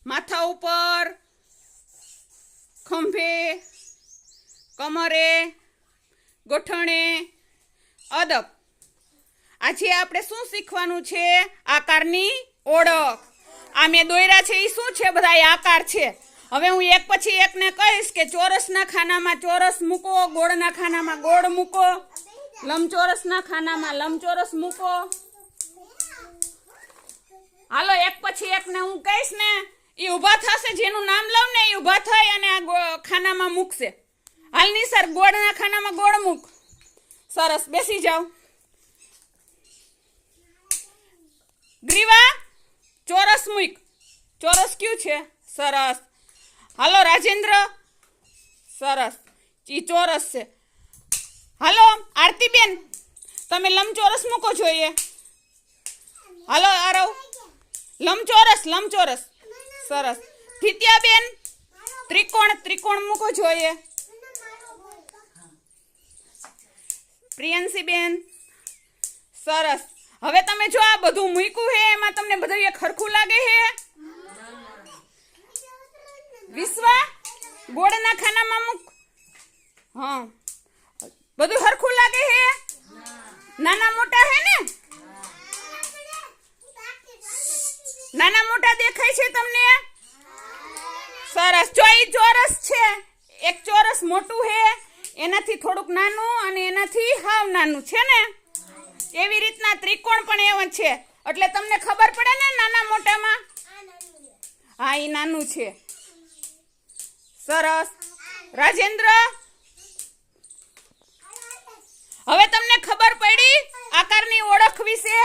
માથા ઉપર, ખંભે, કમરે, ગોઠણે, અદબ. આજે આપણે શું શીખવાનું છે? આકારની ઓળખ. આ મેં દોર્યા છે એ શું છે? બધા આકાર છે. હવે હું એક પછી એકને કહીશ કે ચોરસના ખાનામાં ચોરસ મૂકો, ગોળના ખાનામાં ગોળ મૂકો, લંબચોરસના ખાનામાં લંબચોરસ મૂકો. હાલો એક પછી એકને હું કહીશ ને એ ઊભા થશે, જેનું નામ લઉં ને એ ઊભા થઈ અને આ ખાનામાં મૂકશે. હાલ ની સર, ગોળના ખાનામાં ગોળ મૂક. સરસ, બેસી જાઓ. ગ્રીવા, ચોરસ મૂક. ચોરસ કયું છે? સરસ. હાલો રાજેન્દ્ર, સરસ, ઈ ચોરસ છે. હાલો આરતીબેન, તમે લંબચોરસ મૂકો જોઈએ. હાલો આરવ, લંબચોરસ, લંબચોરસ, સરસ. થિત્યાબેન, ત્રિકોણ, ત્રિકોણ મૂકો જોઈએ. પ્રિયંશીબેન, સરસ. હવે તમે જો આ બધું મૂક્યું હે એમાં તમને બધું એક ખરખું લાગે હે? વિશ્વા, ગોળના ખાનામાં મૂક. હા, બધું હરખું લાગે હે? નાના મોટા હે ને? નાના મોટા દેખાય છે તમને? સરસ. જો ઈ ચોરસ છે, એક ચોરસ મોટું હે, એનાથી થોડુંક નાનું અને એનાથી હાવ નાનું છે ને, એવી રીતના ત્રિકોણ પણ એવો છે. એટલે તમને ખબર પડે ને નાના મોટામાં? હા, ઈ નાનું છે. સરસ. રાજેન્દ્ર, હવે તમને ખબર પડી આકારની ઓળખ વિશે?